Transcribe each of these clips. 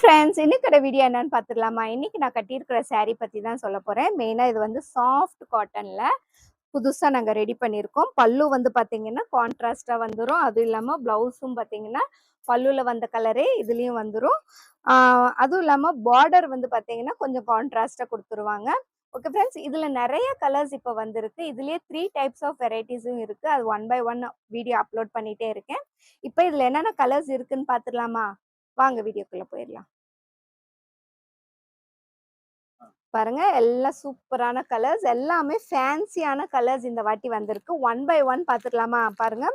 Friends, இன்னைக்கோட video என்னன்னு பார்த்துடலாமா? இன்னைக்கு நான் கட்டியிருக்கிற saree பத்தி தான் சொல்லப் போறேன். மெயினா இது வந்து சாஃப்ட் காட்டன்ல புதுசா நாங்க ரெடி பண்ணியிருக்கோம். பல்லு வந்து பார்த்தீங்கன்னா கான்ட்ராஸ்டா வந்துரும். அதுவும் இல்லாம பிளவுஸும் பார்த்தீங்கன்னா பல்லுல வந்த கலரே இதுலயும் வந்துரும். அதுவும் இல்லாம பார்டர் வந்து பார்த்தீங்கன்னா கொஞ்சம் கான்ட்ராஸ்டா கொடுத்துருவாங்க. ஓகே ஃப்ரெண்ட்ஸ், இதுல நிறைய கலர்ஸ் இப்போ வந்திருக்கு. இதுலயே 3 டைப்ஸ் ஆஃப் வெரைட்டிஸும் இருக்கு. அது one by one video upload பண்ணிட்டே இருக்கேன். இப்போ இதுல என்னென்ன கலர்ஸ் இருக்குன்னு பார்த்துடலாமா? வாங்க வீடியோக்குள்ள போயிடலாம். பாருங்க, எல்லாம் சூப்பரான கலர்ஸ், எல்லாமே ஃபேன்சியான கலர்ஸ் இந்த வாட்டி வந்திருக்கு. ஒன் பை ஒன் பார்த்துக்கலாமா? பாருங்க,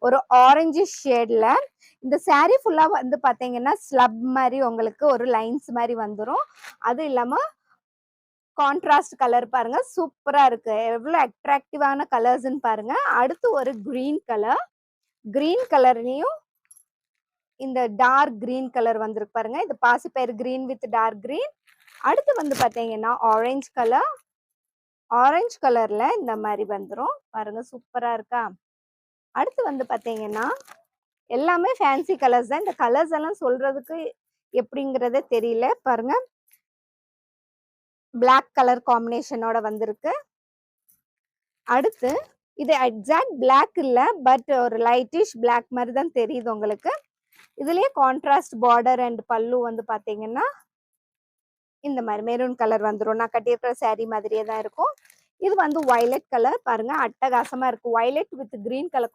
ஒரு ஆரஞ்சு ஷேட்ல இந்த saree ஃபுல்லா வந்து பார்த்தீங்கன்னா ஸ்லப் மாதிரி உங்களுக்கு ஒரு லைன்ஸ் மாதிரி வந்துரும். அது இல்லாம கான்ட்ராஸ்ட் கலர் பாருங்க, சூப்பரா இருக்கு. எவ்வளவு அட்ராக்டிவான கலர்ஸ்ன்னு பாருங்க. அடுத்து ஒரு கிரீன் கலர், கிரீன் கலர்லயும் இந்த டார்க் கிரீன் கலர் வந்திருக்கு பாருங்க. இது பாசிப்பயிறு கிரீன் வித் டார்க் கிரீன். அடுத்து வந்து பார்த்தீங்கன்னா ஆரஞ்சு கலர், ஆரஞ்சு கலர்ல இந்த மாதிரி வந்துரும் பாருங்க, சூப்பரா இருக்கா? அடுத்து வந்து பார்த்தீங்கன்னா எல்லாமே ஃபேன்சி கலர்ஸ் தான். இந்த கலர்ஸ் எல்லாம் சொல்றதுக்கு எப்படிங்கிறதே தெரியல. பாருங்க, பிளாக் கலர் காம்பினேஷனோட வந்திருக்கு. அடுத்து இது எக்ஸாக்ட் பிளாக் இல்ல, பட் ஒரு லைட்டிஷ் பிளாக் மாதிரி தான் தெரியுது உங்களுக்கு. இதுலயே கான்ட்ராஸ்ட் பார்டர் அண்ட் பல்லு வந்து பார்த்தீங்கன்னா இந்த மாதிரி மெரூன் கலர் வந்துரும். நான் கட்டியிருக்கிற saree மாதிரியே தான் இருக்கும். இது வந்து வயலட் கலர் பாருங்க, அட்டகாசமா இருக்கு. Violet with green colour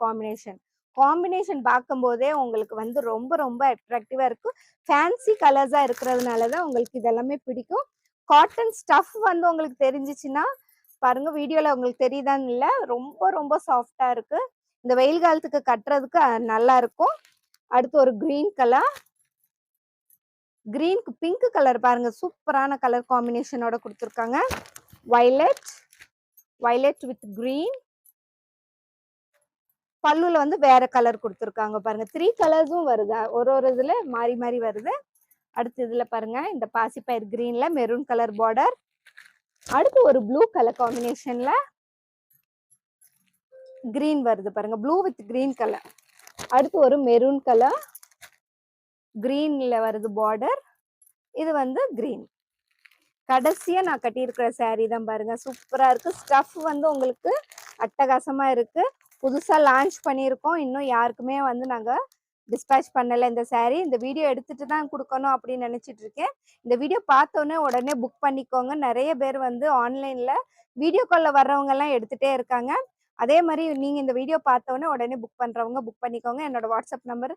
combination பார்க்கும்போதே உங்களுக்கு வந்து ரொம்ப ரொம்ப அட்ராக்டிவா இருக்கு. ஃபேன்சி கலர்ஸா இருக்கிறதுனால தான் உங்களுக்கு இதெல்லாமே பிடிக்கும். காட்டன் ஸ்டஃப் வந்து உங்களுக்கு தெரிஞ்சிச்சுன்னா பாருங்க, வீடியோல உங்களுக்கு தெரியுதான்னு இல்ல, ரொம்ப ரொம்ப சாஃப்டா இருக்கு. இந்த வெயில் காலத்துக்கு கட்டுறதுக்கு நல்லா இருக்கும். அடுத்து ஒரு கிரீன் கலர், கிரீனுக்கு பிங்க் கலர் பாருங்க, சூப்பரான கலர் காம்பினேஷனோட கொடுத்துருக்காங்க. வயலட், வயலட் வித் கிரீன், பல்லுல வந்து வேற கலர் கொடுத்துருக்காங்க பாருங்க. 3 கலர்ஸும் வருது, ஒரு இதுல மாறி மாறி வருது. அடுத்து இதுல பாருங்க, இந்த பாசிப்பயிர் கிரீன்ல மெரூன் கலர் பார்டர். அடுத்து ஒரு ப்ளூ கலர் காம்பினேஷன்ல கிரீன் வருது பாருங்க, ப்ளூ வித் கிரீன் கலர். அடுத்து ஒரு மெரூன் கலர், கிரீன்ல வருது பார்டர். இது வந்து கிரீன். கடைசியா நான் கட்டியிருக்கிற saree தான் பாருங்க, சூப்பரா இருக்கு. ஸ்டஃப் வந்து உங்களுக்கு அட்டகாசமா இருக்கு. புதுசா லான்ச் பண்ணியிருக்கோம். இன்னும் யாருக்குமே வந்து நாங்க டிஸ்பேச் பண்ணல இந்த saree. இந்த வீடியோ எடுத்துட்டு தான் கொடுக்கணும் அப்படின்னு நினைச்சிட்டு இருக்கேன். இந்த வீடியோ பார்த்தோன்னே உடனே புக் பண்ணிக்கோங்க. நிறைய பேர் வந்து ஆன்லைன்ல வீடியோ கால்ல வர்றவங்க எல்லாம் எடுத்துட்டே இருக்காங்க. அதே மாதிரி நீங்க இந்த வீடியோ பார்த்தோன்னே உடனே புக் பண்றவங்க புக் பண்ணிக்கோங்க. என்னோட வாட்ஸ்அப் நம்பர்